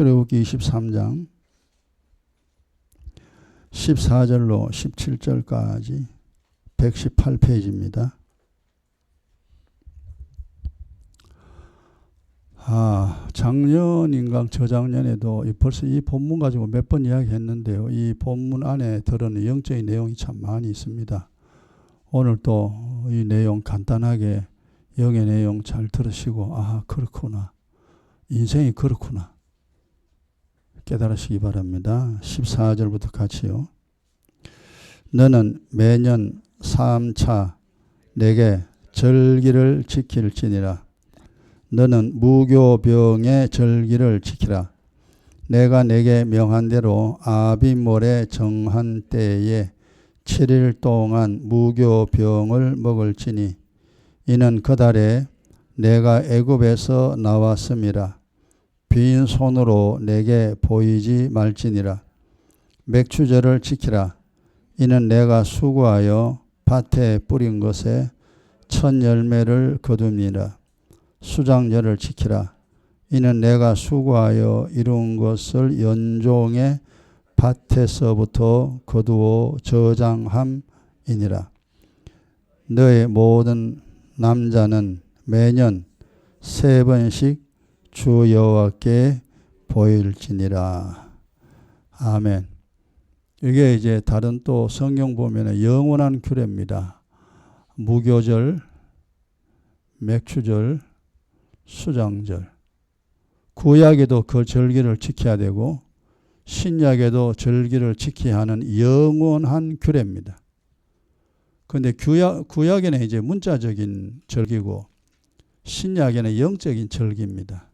출애굽기 23장 14절로 17절까지 118페이지입니다. 작년인가 저작년에도 벌써 이 본문 가지고 몇 번 이야기했는데요. 이 본문 안에 들어있는 영적인 내용이 참 많이 있습니다. 오늘 또 이 내용 간단하게 영의 내용 잘 들으시고 그렇구나. 인생이 그렇구나. 깨달으시기 바랍니다. 14절부터 같이요. 너는 매년 3차 내게 절기를 지킬지니라. 너는 무교병의 절기를 지키라. 내가 내게 명한 대로 아비몰에 정한 때에 7일 동안 무교병을 먹을지니 이는 그달에 내가 애굽에서 나왔음이라. 빈 손으로 내게 보이지 말지니라. 맥추절을 지키라. 이는 내가 수고하여 밭에 뿌린 것에 첫 열매를 거둡니다. 수장절을 지키라. 이는 내가 수고하여 이룬 것을 연종의 밭에서부터 거두어 저장함이니라. 너의 모든 남자는 매년 3번씩 주 여호와께 보일지니라. 아멘. 이게 이제 다른 또 성경 보면 영원한 규례입니다. 무교절, 맥추절, 수장절. 구약에도 그 절기를 지켜야 되고 신약에도 절기를 지켜야 하는 영원한 규례입니다. 그런데 구약에는 이제 문자적인 절기고 신약에는 영적인 절기입니다.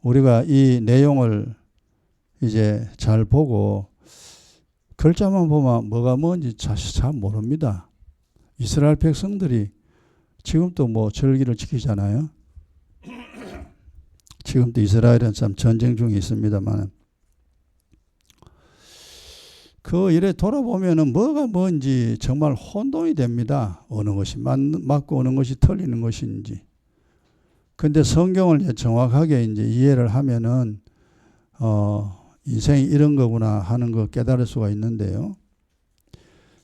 우리가 이 내용을 이제 잘 보고 글자만 보면 뭐가 뭔지 잘 모릅니다. 이스라엘 백성들이 지금도 뭐 절기를 지키잖아요. 지금도 이스라엘은 참 전쟁 중에 있습니다만 그 일에 돌아보면은 뭐가 뭔지 정말 혼동이 됩니다. 어느 것이 맞고 어느 것이 틀리는 것인지. 근데 성경을 이제 정확하게 이제 이해를 하면은 인생이 이런 거구나 하는 거 깨달을 수가 있는데요.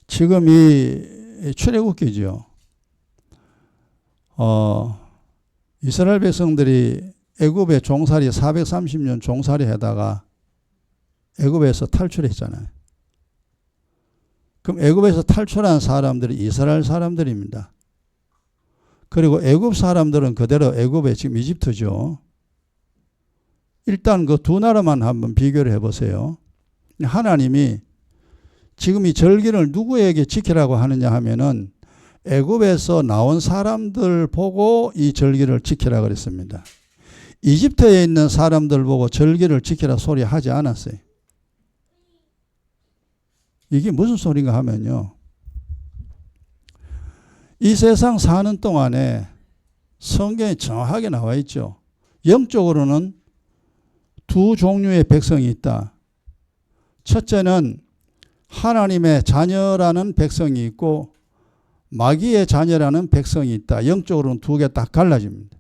지금 이 출애굽기죠. 이스라엘 백성들이 애굽에 종살이 430년 종살이 하다가 애굽에서 탈출했잖아요. 그럼 애굽에서 탈출한 사람들이 이스라엘 사람들입니다. 그리고 애굽 사람들은 그대로 애굽에 지금 이집트죠. 일단 그 두 나라만 한번 비교를 해보세요. 하나님이 지금 이 절기를 누구에게 지키라고 하느냐 하면은 애굽에서 나온 사람들 보고 이 절기를 지키라 그랬습니다. 이집트에 있는 사람들 보고 절기를 지키라 소리 하지 않았어요. 이게 무슨 소리인가 하면요. 이 세상 사는 동안에 성경에 정확하게 나와 있죠. 영적으로는 두 종류의 백성이 있다. 첫째는 하나님의 자녀라는 백성이 있고 마귀의 자녀라는 백성이 있다. 영적으로는 두 개 딱 갈라집니다.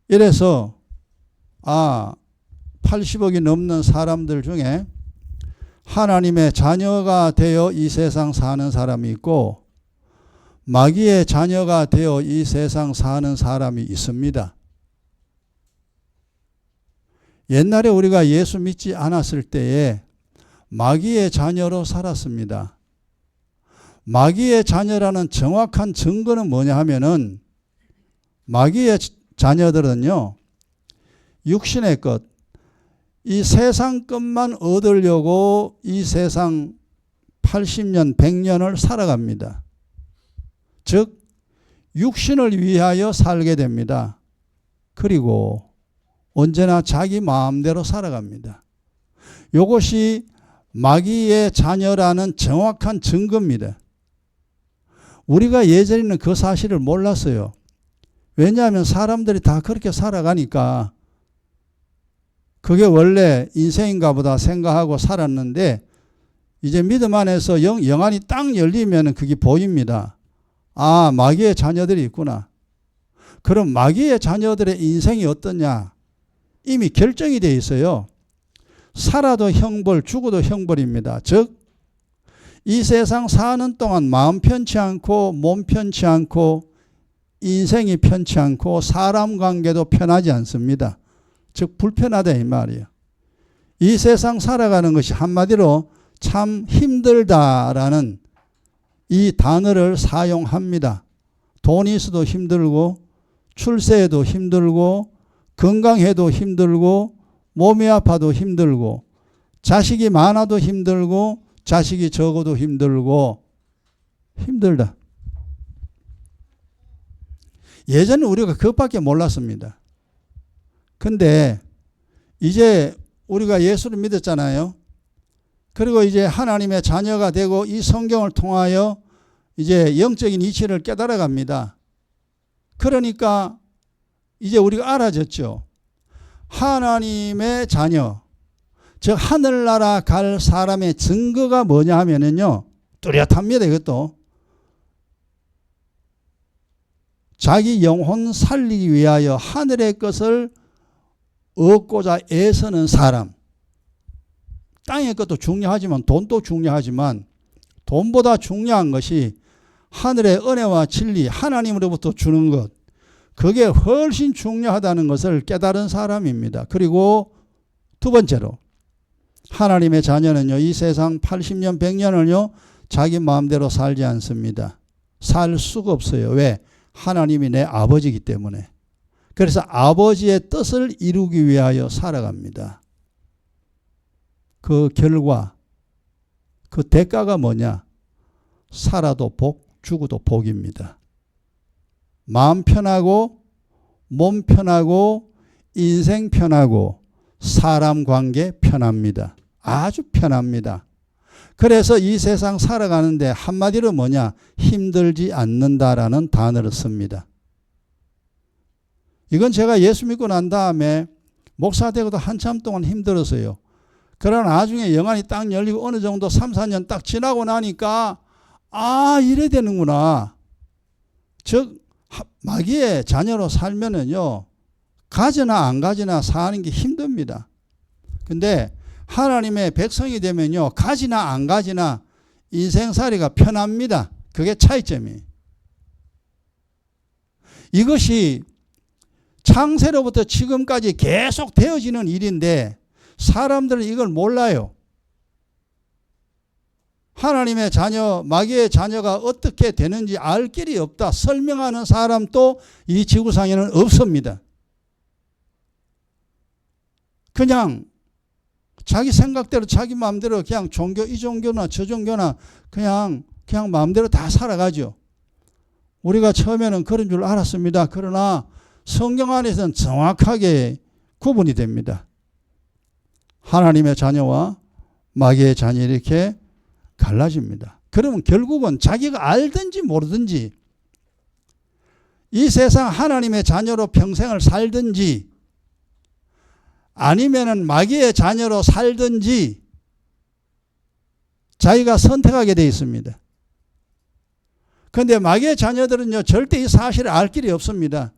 이래서 80억이 넘는 사람들 중에 하나님의 자녀가 되어 이 세상 사는 사람이 있고 마귀의 자녀가 되어 이 세상 사는 사람이 있습니다. 옛날에 우리가 예수 믿지 않았을 때에 마귀의 자녀로 살았습니다. 마귀의 자녀라는 정확한 증거는 뭐냐 하면은 마귀의 자녀들은요, 육신의 것, 이 세상 것만 얻으려고 이 세상 80년, 100년을 살아갑니다. 즉, 육신을 위하여 살게 됩니다. 그리고 언제나 자기 마음대로 살아갑니다. 이것이 마귀의 자녀라는 정확한 증거입니다. 우리가 예전에는 그 사실을 몰랐어요. 왜냐하면 사람들이 다 그렇게 살아가니까 그게 원래 인생인가 보다 생각하고 살았는데 이제 믿음 안에서 영안이 딱 열리면 그게 보입니다. 마귀의 자녀들이 있구나. 그럼 마귀의 자녀들의 인생이 어떠냐? 이미 결정이 되어 있어요. 살아도 형벌, 죽어도 형벌입니다. 즉, 이 세상 사는 동안 마음 편치 않고 몸 편치 않고 인생이 편치 않고 사람 관계도 편하지 않습니다. 즉 불편하다 이 말이에요. 이 세상 살아가는 것이 한마디로 참 힘들다라는 이 단어를 사용합니다. 돈이 있어도 힘들고 출세해도 힘들고 건강해도 힘들고 몸이 아파도 힘들고 자식이 많아도 힘들고 자식이 적어도 힘들고 힘들다. 예전에 우리가 그것밖에 몰랐습니다. 근데 이제 우리가 예수를 믿었잖아요. 그리고 이제 하나님의 자녀가 되고 이 성경을 통하여 이제 영적인 이치를 깨달아 갑니다. 그러니까 이제 우리가 알아졌죠. 하나님의 자녀, 즉 하늘나라 갈 사람의 증거가 뭐냐 하면은요, 뚜렷합니다. 이것도 자기 영혼 살리기 위하여 하늘의 것을 얻고자 애쓰는 사람. 땅의 것도 중요하지만 돈도 중요하지만 돈보다 중요한 것이 하늘의 은혜와 진리, 하나님으로부터 주는 것, 그게 훨씬 중요하다는 것을 깨달은 사람입니다. 그리고 두 번째로 하나님의 자녀는요, 이 세상 80년, 100년을요 자기 마음대로 살지 않습니다. 살 수가 없어요. 왜? 하나님이 내 아버지이기 때문에. 그래서 아버지의 뜻을 이루기 위하여 살아갑니다. 그 결과, 그 대가가 뭐냐? 살아도 복, 죽어도 복입니다. 마음 편하고 몸 편하고 인생 편하고 사람 관계 편합니다. 아주 편합니다. 그래서 이 세상 살아가는데 한마디로 뭐냐? 힘들지 않는다라는 단어를 씁니다. 이건 제가 예수 믿고 난 다음에 목사 되고도 한참 동안 힘들었어요. 그러나 나중에 영안이 딱 열리고 어느 정도 3, 4년 딱 지나고 나니까 이래 되는구나. 즉 마귀의 자녀로 살면은요, 가지나 안 가지나 사는 게 힘듭니다. 근데 하나님의 백성이 되면요, 가지나 안 가지나 인생살이가 편합니다. 그게 차이점이에요. 이것이 창세로부터 지금까지 계속 되어지는 일인데 사람들은 이걸 몰라요. 하나님의 자녀, 마귀의 자녀가 어떻게 되는지 알 길이 없다. 설명하는 사람도 이 지구상에는 없습니다. 그냥 자기 생각대로 자기 마음대로 그냥 종교, 이 종교나 저 종교나 그냥 마음대로 다 살아가죠. 우리가 처음에는 그런 줄 알았습니다. 그러나 성경 안에서는 정확하게 구분이 됩니다. 하나님의 자녀와 마귀의 자녀 이렇게 갈라집니다. 그러면 결국은 자기가 알든지 모르든지 이 세상 하나님의 자녀로 평생을 살든지 아니면은 마귀의 자녀로 살든지 자기가 선택하게 되어 있습니다. 그런데 마귀의 자녀들은요, 절대 이 사실을 알 길이 없습니다.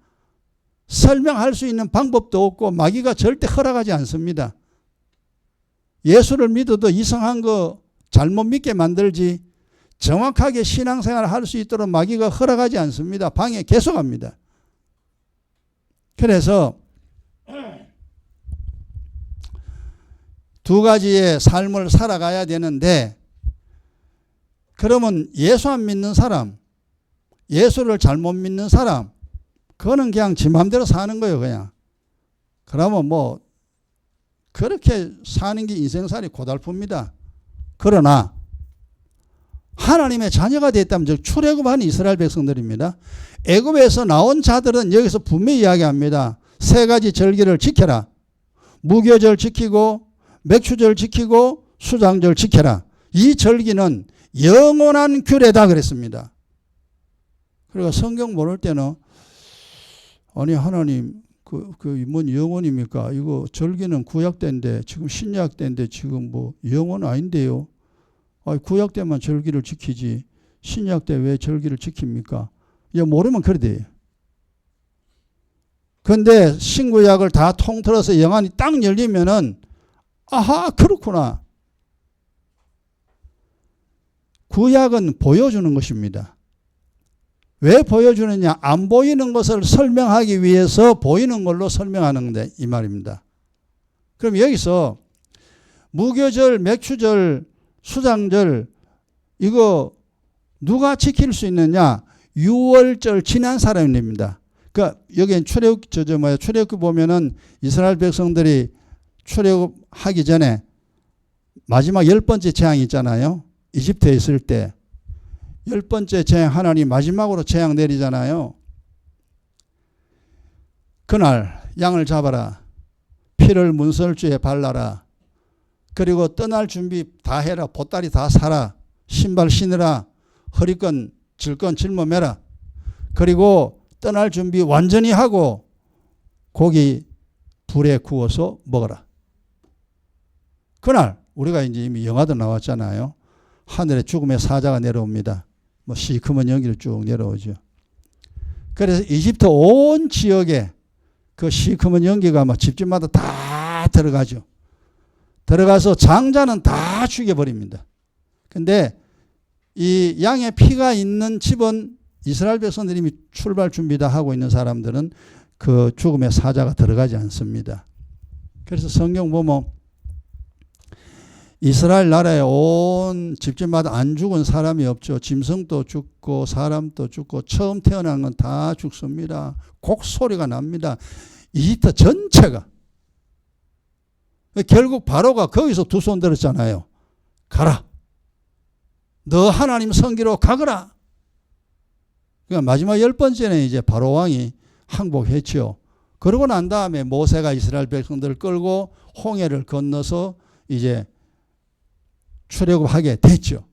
설명할 수 있는 방법도 없고 마귀가 절대 허락하지 않습니다. 예수를 믿어도 이상한 거 잘못 믿게 만들지 정확하게 신앙생활을 할 수 있도록 마귀가 허락하지 않습니다. 방해 계속합니다. 그래서 두 가지의 삶을 살아가야 되는데, 그러면 예수 안 믿는 사람, 예수를 잘못 믿는 사람, 그거는 그냥 지 맘대로 사는 거예요. 그냥. 그러면 뭐 그렇게 사는 게 인생살이 고달픕니다. 그러나 하나님의 자녀가 됐다면, 즉 출애굽한 이스라엘 백성들입니다. 애굽에서 나온 자들은 여기서 분명히 이야기합니다. 세 가지 절기를 지켜라. 무교절 지키고 맥추절 지키고 수장절 지켜라. 이 절기는 영원한 규례다 그랬습니다. 그리고 성경 모를 때는 아니 하나님 뭔 영원입니까? 이거 절기는 구약 때인데 지금 신약 때인데 지금 뭐 영원 아닌데요. 구약 때만 절기를 지키지 신약 때 왜 절기를 지킵니까? 모르면 그래 돼요. 근데 신구약을 다 통틀어서 영안이 딱 열리면은 아하 그렇구나. 구약은 보여주는 것입니다. 왜 보여주느냐? 안 보이는 것을 설명하기 위해서 보이는 걸로 설명하는데 이 말입니다. 그럼 여기서 무교절, 맥추절, 수장절 이거 누가 지킬 수 있느냐? 6월절 지난 사람입니다. 그러니까 여기엔 출애굽기 보면은 이스라엘 백성들이 출애굽하기 전에 마지막 10번째 재앙이 있잖아요. 이집트에 있을 때 10번째 재앙 하나님 마지막으로 재앙 내리잖아요. 그날 양을 잡아라. 피를 문설주에 발라라. 그리고 떠날 준비 다 해라. 보따리 다 사라. 신발 신으라. 허리끈 질끈 짊어매라. 그리고 떠날 준비 완전히 하고 고기 불에 구워서 먹어라. 그날 우리가 이제 이미 영화도 나왔잖아요. 하늘에 죽음의 사자가 내려옵니다. 뭐 시커먼 연기를 쭉 내려오죠. 그래서 이집트 온 지역에 그 시커먼 연기가 막 집집마다 다 들어가죠. 들어가서 장자는 다 죽여버립니다. 근데 이 양의 피가 있는 집은 이스라엘 백성들이 이미 출발 준비 다 하고 있는 사람들은 그 죽음의 사자가 들어가지 않습니다. 그래서 성경 보면 이스라엘 나라에 온 집집마다 안 죽은 사람이 없죠. 짐승도 죽고 사람도 죽고 처음 태어난 건 다 죽습니다. 곡소리가 납니다. 이집트 전체가. 결국 바로가 거기서 두 손 들었잖아요. 가라. 너 하나님 성기로 가거라. 그러니까 마지막 10번째는 이제 바로 왕이 항복했죠. 그러고 난 다음에 모세가 이스라엘 백성들을 끌고 홍해를 건너서 이제 출애굽하게 됐죠.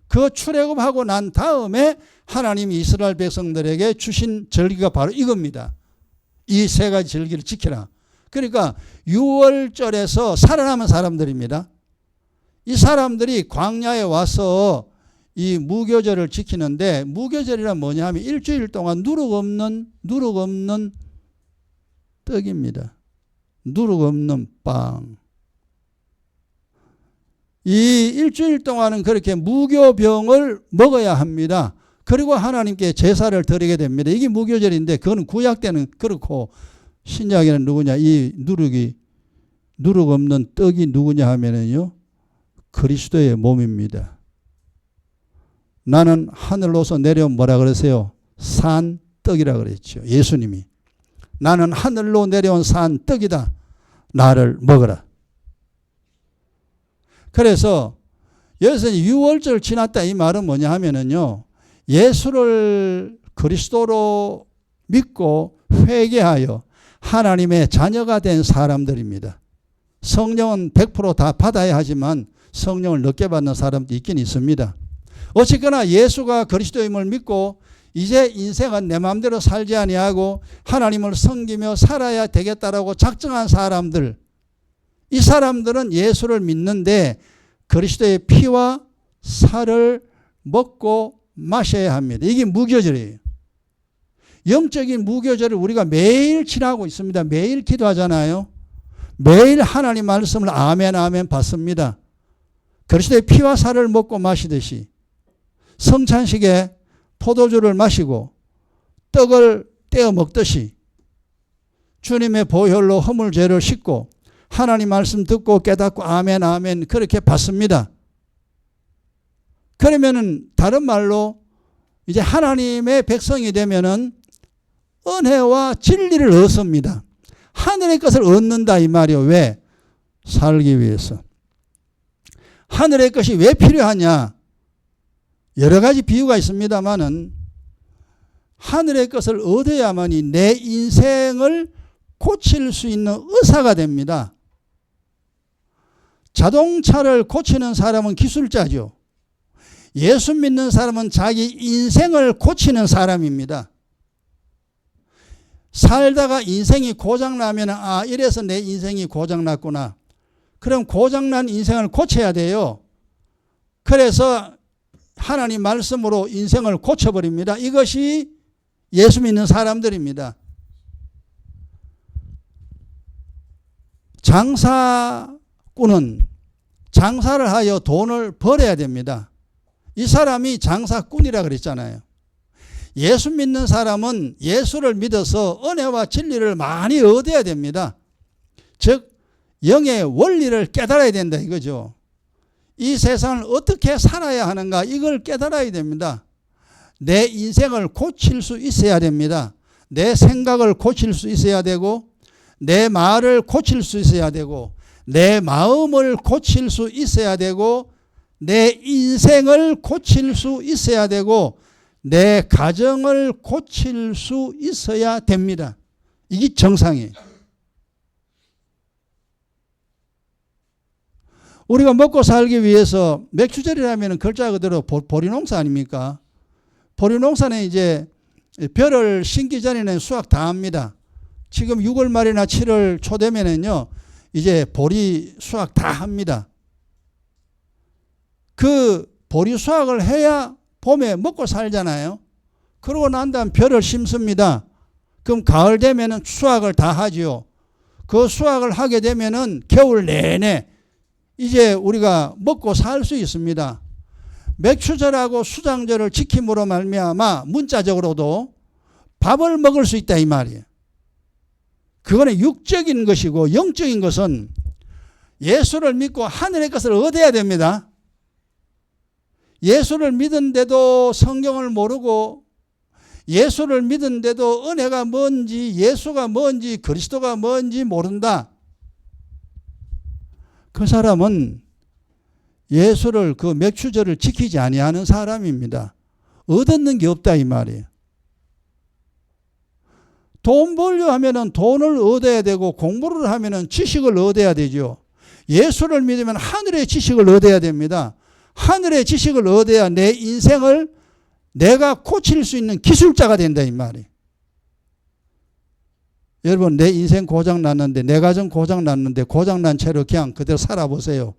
그 출애굽하고 난 다음에 하나님이 이스라엘 백성들에게 주신 절기가 바로 이겁니다. 이 세 가지 절기를 지키라. 그러니까 6월절에서 살아남은 사람들입니다. 이 사람들이 광야에 와서 이 무교절을 지키는데 무교절이란 뭐냐 하면 일주일 동안 누룩 없는 떡입니다. 누룩 없는 빵. 이 일주일 동안은 그렇게 무교병을 먹어야 합니다. 그리고 하나님께 제사를 드리게 됩니다. 이게 무교절인데 그거는 구약 때는 그렇고 신약에는 누구냐? 이 누룩 없는 떡이 누구냐 하면은요. 그리스도의 몸입니다. 나는 하늘로서 내려온 뭐라 그러세요? 산 떡이라 그랬죠. 예수님이. 나는 하늘로 내려온 산 떡이다. 나를 먹어라. 그래서 여기서 6월절 지났다 이 말은 뭐냐 하면은요. 예수를 그리스도로 믿고 회개하여 하나님의 자녀가 된 사람들입니다. 성령은 100% 다 받아야 하지만 성령을 늦게 받는 사람도 있긴 있습니다. 어쨌거나 예수가 그리스도임을 믿고 이제 인생은 내 마음대로 살지 아니하고 하나님을 섬기며 살아야 되겠다라고 작정한 사람들, 이 사람들은 예수를 믿는데 그리스도의 피와 살을 먹고 마셔야 합니다. 이게 무교절이에요. 영적인 무교절을 우리가 매일 지나고 있습니다. 매일 기도하잖아요. 매일 하나님 말씀을 아멘 아멘 받습니다. 그리스도의 피와 살을 먹고 마시듯이 성찬식에 포도주를 마시고 떡을 떼어 먹듯이 주님의 보혈로 허물죄를 씻고 하나님 말씀 듣고 깨닫고 아멘 아멘 그렇게 받습니다. 그러면은 다른 말로 이제 하나님의 백성이 되면은 은혜와 진리를 얻습니다. 하늘의 것을 얻는다 이 말이요. 왜? 살기 위해서. 하늘의 것이 왜 필요하냐? 여러 가지 비유가 있습니다만은 하늘의 것을 얻어야만이 내 인생을 고칠 수 있는 의사가 됩니다. 자동차를 고치는 사람은 기술자죠. 예수 믿는 사람은 자기 인생을 고치는 사람입니다. 살다가 인생이 고장나면 아 이래서 내 인생이 고장났구나. 그럼 고장난 인생을 고쳐야 돼요. 그래서 하나님 말씀으로 인생을 고쳐버립니다. 이것이 예수 믿는 사람들입니다. 장사꾼은 장사를 하여 돈을 벌어야 됩니다. 이 사람이 장사꾼이라 그랬잖아요. 예수 믿는 사람은 예수를 믿어서 은혜와 진리를 많이 얻어야 됩니다. 즉 영의 원리를 깨달아야 된다 이거죠. 이 세상을 어떻게 살아야 하는가 이걸 깨달아야 됩니다. 내 인생을 고칠 수 있어야 됩니다. 내 생각을 고칠 수 있어야 되고 내 말을 고칠 수 있어야 되고 내 마음을 고칠 수 있어야 되고 내 인생을 고칠 수 있어야 되고 내 가정을 고칠 수 있어야 됩니다. 이게 정상이에요. 우리가 먹고 살기 위해서 맥추절이라면 글자 그대로 보리농사 아닙니까? 보리농사는 이제 벼를 심기 전에는 수확 다 합니다. 지금 6월 말이나 7월 초 되면은요, 이제 보리 수확 다 합니다. 그 보리 수확을 해야 봄에 먹고 살잖아요. 그러고 난 다음 벼를 심습니다. 그럼 가을 되면은 수확을 다 하지요. 그 수확을 하게 되면은 겨울 내내 이제 우리가 먹고 살 수 있습니다. 맥추절하고 수장절을 지킴으로 말미암아 문자적으로도 밥을 먹을 수 있다 이 말이에요. 그거는 육적인 것이고 영적인 것은 예수를 믿고 하늘의 것을 얻어야 됩니다. 예수를 믿은데도 성경을 모르고 예수를 믿은데도 은혜가 뭔지 예수가 뭔지 그리스도가 뭔지 모른다. 그 사람은 예수를 그 맥추절을 지키지 아니하는 사람입니다. 얻는 게 없다 이 말이에요. 돈 벌려 하면은 돈을 얻어야 되고 공부를 하면은 지식을 얻어야 되죠. 예수를 믿으면 하늘의 지식을 얻어야 됩니다. 하늘의 지식을 얻어야 내 인생을 내가 고칠 수 있는 기술자가 된다 이 말이에요. 여러분 내 인생 고장 났는데 내 가정 고장 났는데 고장 난 채로 그냥 그대로 살아보세요.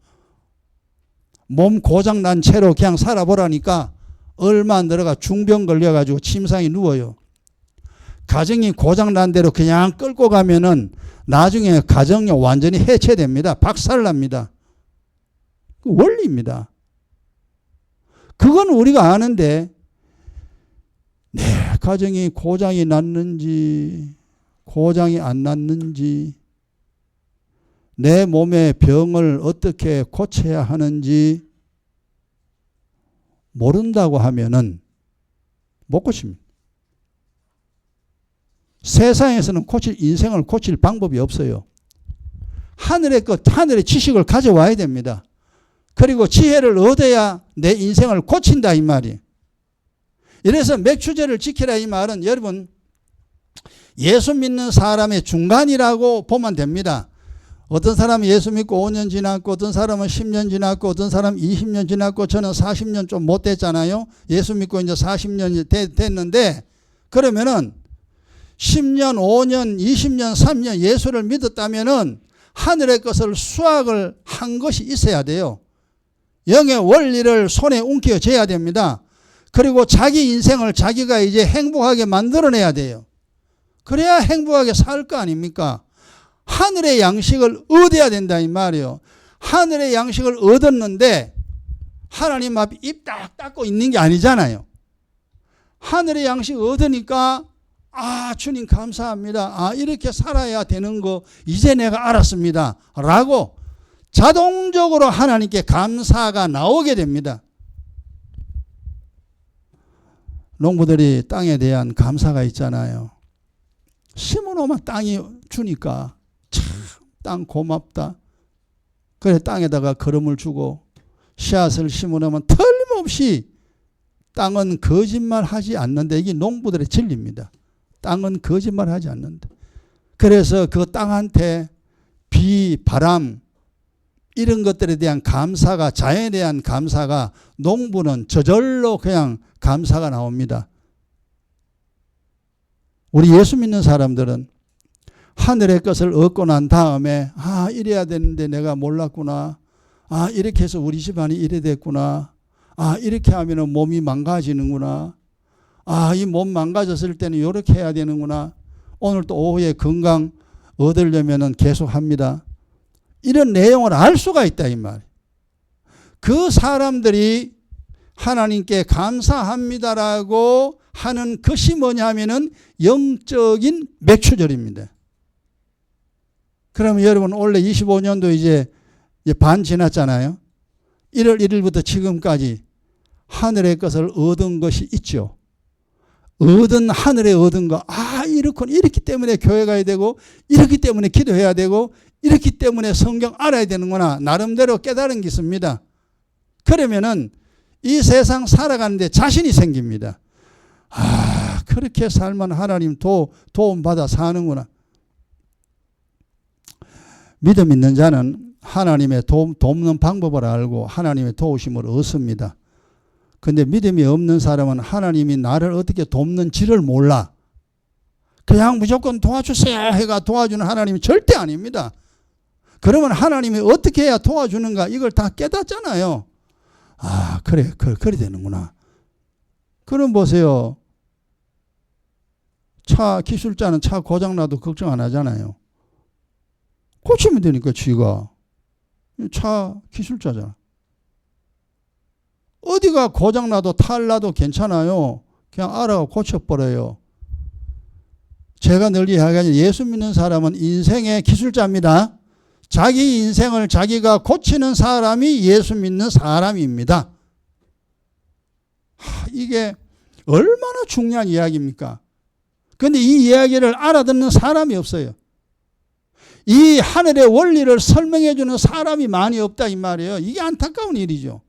몸 고장 난 채로 그냥 살아보라니까 얼마 안 들어가 중병 걸려가지고 침상에 누워요. 가정이 고장 난 대로 그냥 끌고 가면은 나중에 가정이 완전히 해체됩니다. 박살납니다. 그 원리입니다. 그건 우리가 아는데 내 가정이 고장이 났는지 고장이 안 났는지 내 몸의 병을 어떻게 고쳐야 하는지 모른다고 하면은 못 고칩니다. 세상에서는 인생을 고칠 방법이 없어요. 하늘의 것, 하늘의 지식을 가져와야 됩니다. 그리고 지혜를 얻어야 내 인생을 고친다 이 말이에요. 이래서 맥추절을 지키라 이 말은 여러분 예수 믿는 사람의 중간이라고 보면 됩니다. 어떤 사람은 예수 믿고 5년 지났고 어떤 사람은 10년 지났고 어떤 사람은 20년 지났고 저는 40년 좀 못 됐잖아요. 예수 믿고 이제 40년이 됐는데 그러면은 10년, 5년, 20년, 3년 예수를 믿었다면은 하늘의 것을 수확을 한 것이 있어야 돼요. 영의 원리를 손에 움켜쥐어야 됩니다. 그리고 자기 인생을 자기가 이제 행복하게 만들어내야 돼요. 그래야 행복하게 살 거 아닙니까? 하늘의 양식을 얻어야 된다 이 말이에요. 하늘의 양식을 얻었는데 하나님 앞에 입 딱 닫고 있는 게 아니잖아요. 하늘의 양식 얻으니까 주님 감사합니다. 이렇게 살아야 되는 거 이제 내가 알았습니다. 라고 자동적으로 하나님께 감사가 나오게 됩니다. 농부들이 땅에 대한 감사가 있잖아요. 심어놓으면 땅이 주니까 참 땅 고맙다. 그래 땅에다가 거름을 주고 씨앗을 심어놓으면 틀림없이 땅은 거짓말하지 않는데 이게 농부들의 진리입니다. 땅은 거짓말하지 않는다. 그래서 그 땅한테 비, 바람 이런 것들에 대한 감사가 자연에 대한 감사가 농부는 저절로 그냥 감사가 나옵니다. 우리 예수 믿는 사람들은 하늘의 것을 얻고 난 다음에 이래야 되는데 내가 몰랐구나. 이렇게 해서 우리 집안이 이래 됐구나. 이렇게 하면 몸이 망가지는구나. 이 몸 망가졌을 때는 이렇게 해야 되는구나. 오늘 또 오후에 건강 얻으려면 계속 합니다. 이런 내용을 알 수가 있다 이 말. 그 사람들이 하나님께 감사합니다라고 하는 것이 뭐냐면은 영적인 맥추절입니다. 그러면 여러분 원래 25년도 이제 반 지났잖아요. 1월 1일부터 지금까지 하늘의 것을 얻은 것이 있죠. 얻은 하늘에 얻은 거, 이렇기 때문에 교회 가야 되고, 이렇기 때문에 기도해야 되고, 이렇기 때문에 성경 알아야 되는구나. 나름대로 깨달은 게 있습니다. 그러면은 이 세상 살아가는데 자신이 생깁니다. 그렇게 살면 하나님 도움받아 사는구나. 믿음 있는 자는 하나님의 돕는 방법을 알고 하나님의 도우심을 얻습니다. 근데 믿음이 없는 사람은 하나님이 나를 어떻게 돕는지를 몰라. 그냥 무조건 도와주세요 해가 도와주는 하나님이 절대 아닙니다. 그러면 하나님이 어떻게 해야 도와주는가 이걸 다 깨닫잖아요. 그래 되는구나. 그럼 보세요. 차 기술자는 차 고장나도 걱정 안 하잖아요. 고치면 되니까 지가. 차 기술자잖아. 어디가 고장나도 탈나도 괜찮아요. 그냥 알아가 고쳐버려요. 제가 늘 이야기하는 예수 믿는 사람은 인생의 기술자입니다. 자기 인생을 자기가 고치는 사람이 예수 믿는 사람입니다. 이게 얼마나 중요한 이야기입니까? 그런데 이 이야기를 알아듣는 사람이 없어요. 이 하늘의 원리를 설명해 주는 사람이 많이 없다 이 말이에요. 이게 안타까운 일이죠.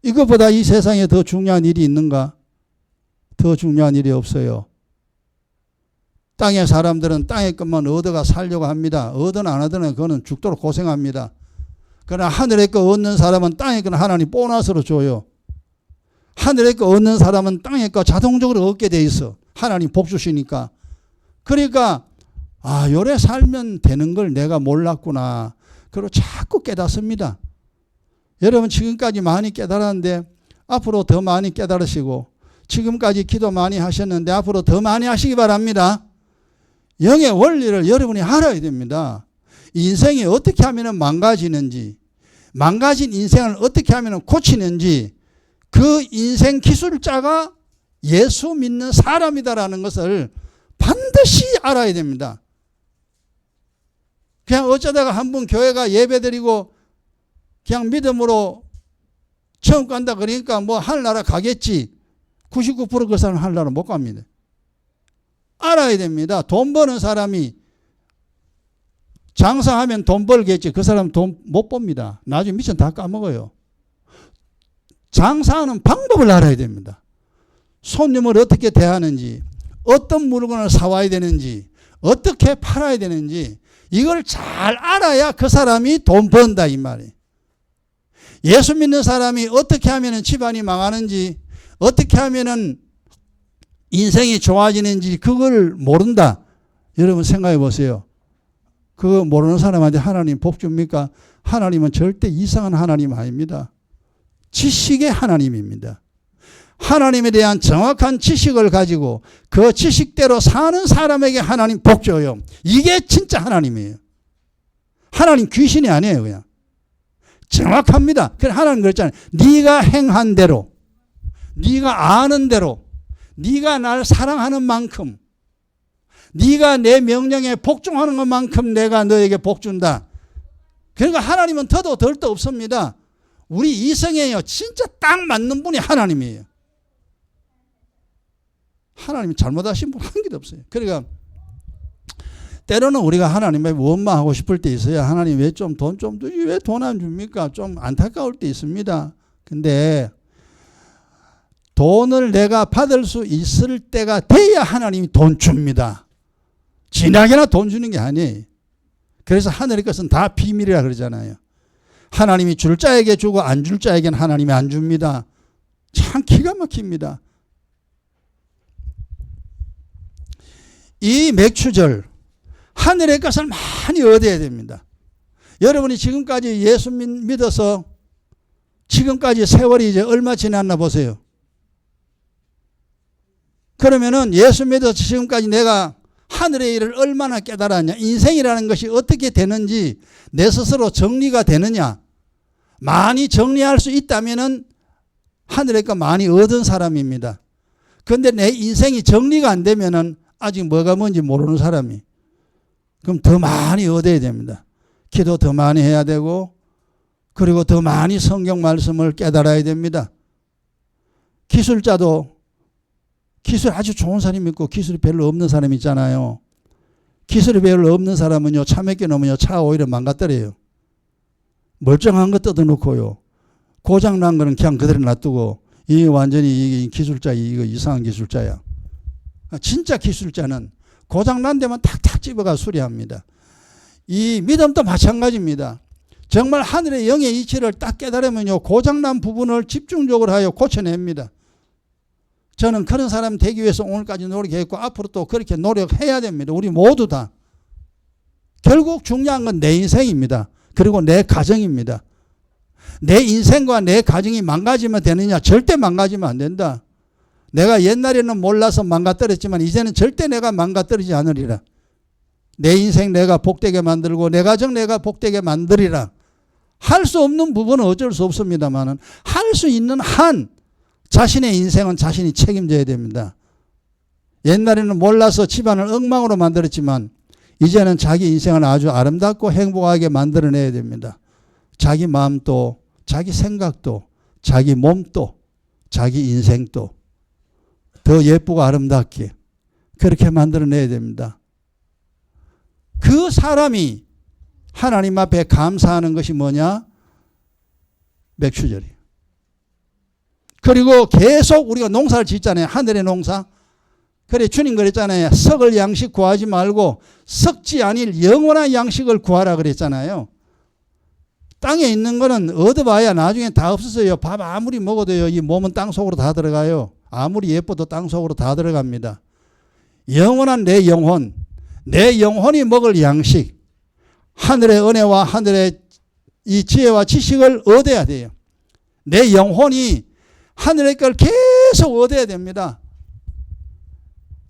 이것보다 이 세상에 더 중요한 일이 있는가? 더 중요한 일이 없어요. 땅의 사람들은 땅의 것만 얻어가 살려고 합니다. 얻든 안 얻든 그거는 죽도록 고생합니다. 그러나 하늘의 것 얻는 사람은 땅의 것은 하나님 보너스로 줘요. 하늘의 것 얻는 사람은 땅의 것 자동적으로 얻게 돼 있어. 하나님 복 주시니까. 그러니까 요래 살면 되는 걸 내가 몰랐구나. 그리고 자꾸 깨닫습니다. 여러분 지금까지 많이 깨달았는데 앞으로 더 많이 깨달으시고 지금까지 기도 많이 하셨는데 앞으로 더 많이 하시기 바랍니다. 영의 원리를 여러분이 알아야 됩니다. 인생이 어떻게 하면 망가지는지, 망가진 인생을 어떻게 하면 고치는지 그 인생 기술자가 예수 믿는 사람이다라는 것을 반드시 알아야 됩니다. 그냥 어쩌다가 한 번 교회가 예배드리고 그냥 믿음으로 처음 간다 그러니까 뭐 하늘나라 가겠지. 99% 그 사람은 하늘나라 못 갑니다. 알아야 됩니다. 돈 버는 사람이 장사하면 돈 벌겠지. 그 사람은 돈 못 법니다. 나중에 미천 다 까먹어요. 장사하는 방법을 알아야 됩니다. 손님을 어떻게 대하는지, 어떤 물건을 사와야 되는지, 어떻게 팔아야 되는지 이걸 잘 알아야 그 사람이 돈 번다 이 말이에요. 예수 믿는 사람이 어떻게 하면 집안이 망하는지, 어떻게 하면 인생이 좋아지는지 그걸 모른다. 여러분 생각해 보세요. 그거 모르는 사람한테 하나님 복 줍니까? 하나님은 절대 이상한 하나님 아닙니다. 지식의 하나님입니다. 하나님에 대한 정확한 지식을 가지고 그 지식대로 사는 사람에게 하나님 복 줘요. 이게 진짜 하나님이에요. 하나님 귀신이 아니에요. 그냥 정확합니다. 그래 하나님 그랬잖아요. 네가 행한 대로, 네가 아는 대로, 네가 날 사랑하는 만큼, 네가 내 명령에 복종하는 것만큼 내가 너에게 복 준다. 그러니까 하나님은 더도 덜도 없습니다. 우리 이성에요 진짜 딱 맞는 분이 하나님이에요. 하나님이 잘못하신 분 한 개도 없어요. 그러니까 때로는 우리가 하나님에 원망하고 싶을 때 있어요. 하나님 왜 좀 돈 좀 주지? 왜 돈 안 줍니까? 좀 안타까울 때 있습니다. 근데 돈을 내가 받을 수 있을 때가 돼야 하나님이 돈 줍니다. 지나게나 돈 주는 게 아니에요. 그래서 하늘의 것은 다 비밀이라 그러잖아요. 하나님이 줄 자에게 주고 안 줄 자에게는 하나님이 안 줍니다. 참 기가 막힙니다. 이 맥추절 하늘의 것을 많이 얻어야 됩니다. 여러분이 지금까지 예수 믿어서 지금까지 세월이 이제 얼마 지났나 보세요. 그러면은 예수 믿어서 지금까지 내가 하늘의 일을 얼마나 깨달았냐. 인생이라는 것이 어떻게 되는지 내 스스로 정리가 되느냐. 많이 정리할 수 있다면 하늘의 것 많이 얻은 사람입니다. 그런데 내 인생이 정리가 안 되면 아직 뭐가 뭔지 모르는 사람이. 그럼 더 많이 얻어야 됩니다. 기도 더 많이 해야 되고, 그리고 더 많이 성경 말씀을 깨달아야 됩니다. 기술자도 기술 아주 좋은 사람이 있고 기술이 별로 없는 사람이 있잖아요. 기술이 별로 없는 사람은요, 차 몇 개 넘으면 차 오히려 망가뜨려요. 멀쩡한 거 뜯어놓고요, 고장난 거는 그냥 그대로 놔두고, 이 완전히 이 기술자, 이거 이상한 기술자야. 진짜 기술자는 고장난 데만 탁탁 집어가 수리합니다. 이 믿음도 마찬가지입니다. 정말 하늘의 영의 이치를 딱 깨달으면요, 고장난 부분을 집중적으로 하여 고쳐냅니다. 저는 그런 사람 되기 위해서 오늘까지 노력했고 앞으로 또 그렇게 노력해야 됩니다. 우리 모두 다. 결국 중요한 건 내 인생입니다. 그리고 내 가정입니다. 내 인생과 내 가정이 망가지면 되느냐? 절대 망가지면 안 된다. 내가 옛날에는 몰라서 망가뜨렸지만 이제는 절대 내가 망가뜨리지 않으리라. 내 인생 내가 복되게 만들고 내 가정 내가 복되게 만들리라. 할 수 없는 부분은 어쩔 수 없습니다만 할 수 있는 한 자신의 인생은 자신이 책임져야 됩니다. 옛날에는 몰라서 집안을 엉망으로 만들었지만 이제는 자기 인생을 아주 아름답고 행복하게 만들어내야 됩니다. 자기 마음도, 자기 생각도, 자기 몸도, 자기 인생도 더 예쁘고 아름답게 그렇게 만들어내야 됩니다. 그 사람이 하나님 앞에 감사하는 것이 뭐냐? 맥추절이에요. 그리고 계속 우리가 농사를 짓잖아요. 하늘의 농사. 그래 주님 그랬잖아요. 썩을 양식 구하지 말고 썩지 아닐 영원한 양식을 구하라 그랬잖아요. 땅에 있는 거는 얻어봐야 나중에 다 없어져요. 밥 아무리 먹어도요, 이 몸은 땅 속으로 다 들어가요. 아무리 예뻐도 땅 속으로 다 들어갑니다. 영원한 내 영혼, 내 영혼이 먹을 양식, 하늘의 은혜와 하늘의 이 지혜와 지식을 얻어야 돼요. 내 영혼이 하늘의 걸 계속 얻어야 됩니다.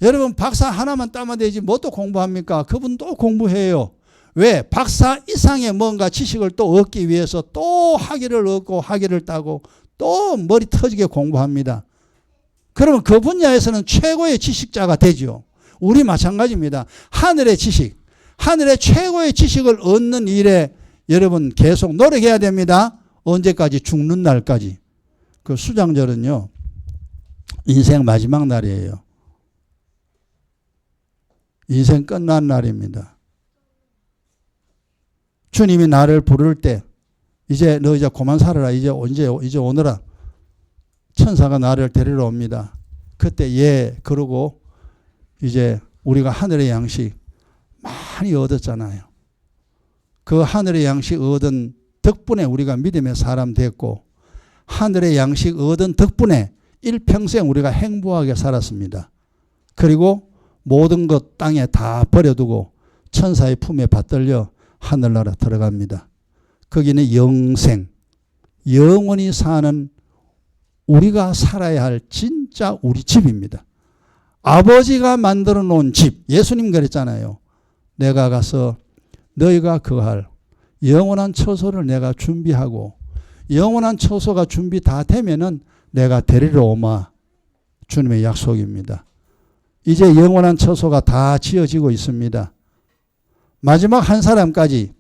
여러분 박사 하나만 따면 되지 뭐 또 공부합니까? 그분 또 공부해요. 왜? 박사 이상의 뭔가 지식을 또 얻기 위해서 또 학위를 얻고 학위를 따고 또 머리 터지게 공부합니다. 그러면 그 분야에서는 최고의 지식자가 되죠. 우리 마찬가지입니다. 하늘의 지식, 하늘의 최고의 지식을 얻는 일에 여러분 계속 노력해야 됩니다. 언제까지? 죽는 날까지. 그 수장절은요, 인생 마지막 날이에요. 인생 끝난 날입니다. 주님이 나를 부를 때, 이제 너 이제 그만 살아라. 이제 오너라. 천사가 나를 데리러 옵니다. 그때 예, 그러고 이제 우리가 하늘의 양식 많이 얻었잖아요. 그 하늘의 양식 얻은 덕분에 우리가 믿음의 사람 됐고, 하늘의 양식 얻은 덕분에 일평생 우리가 행복하게 살았습니다. 그리고 모든 것 땅에 다 버려두고 천사의 품에 받들려 하늘나라 들어갑니다. 거기는 영생, 영원히 사는 우리가 살아야 할 진짜 우리 집입니다. 아버지가 만들어 놓은 집, 예수님 그랬잖아요. 내가 가서 너희가 거할 영원한 처소를 내가 준비하고 영원한 처소가 준비 다 되면은 내가 데리러 오마. 주님의 약속입니다. 이제 영원한 처소가 다 지어지고 있습니다. 마지막 한 사람까지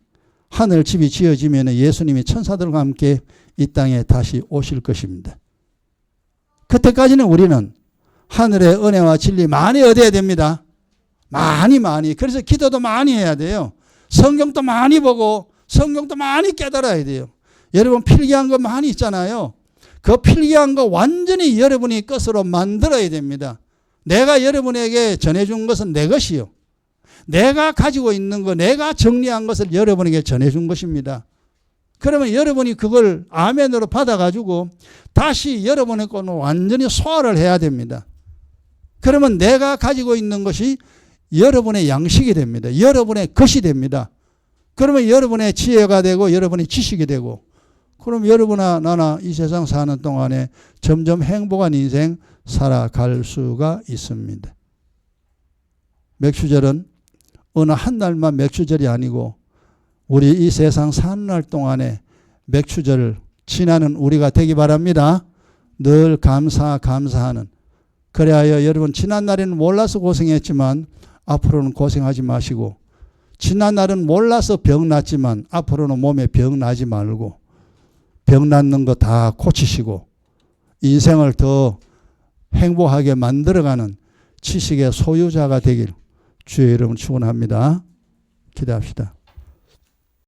하늘 집이 지어지면 예수님이 천사들과 함께 이 땅에 다시 오실 것입니다. 그때까지는 우리는 하늘의 은혜와 진리 많이 얻어야 됩니다. 많이. 그래서 기도도 많이 해야 돼요. 성경도 많이 보고 성경도 많이 깨달아야 돼요. 여러분 필기한 거 많이 있잖아요. 그 필기한 거 완전히 여러분이 것으로 만들어야 됩니다. 내가 여러분에게 전해준 것은 내 것이요. 내가 가지고 있는 거, 내가 정리한 것을 여러분에게 전해준 것입니다. 그러면 여러분이 그걸 아멘으로 받아가지고 다시 여러분의 거는 완전히 소화를 해야 됩니다. 그러면 내가 가지고 있는 것이 여러분의 양식이 됩니다. 여러분의 것이 됩니다. 그러면 여러분의 지혜가 되고 여러분의 지식이 되고, 그럼 여러분아 나나 이 세상 사는 동안에 점점 행복한 인생 살아갈 수가 있습니다. 맥주절은 어느 한 날만 맥주절이 아니고 우리 이 세상 사는 날 동안에 맥주절을 지나는 우리가 되기 바랍니다. 늘 감사하는. 그래야 여러분 지난 날에는 몰라서 고생했지만 앞으로는 고생하지 마시고, 지난 날은 몰라서 병 났지만 앞으로는 몸에 병 나지 말고 병 낫는 거 다 고치시고 인생을 더 행복하게 만들어가는 지식의 소유자가 되길 주의 이름으로 축원합니다. 기도합시다.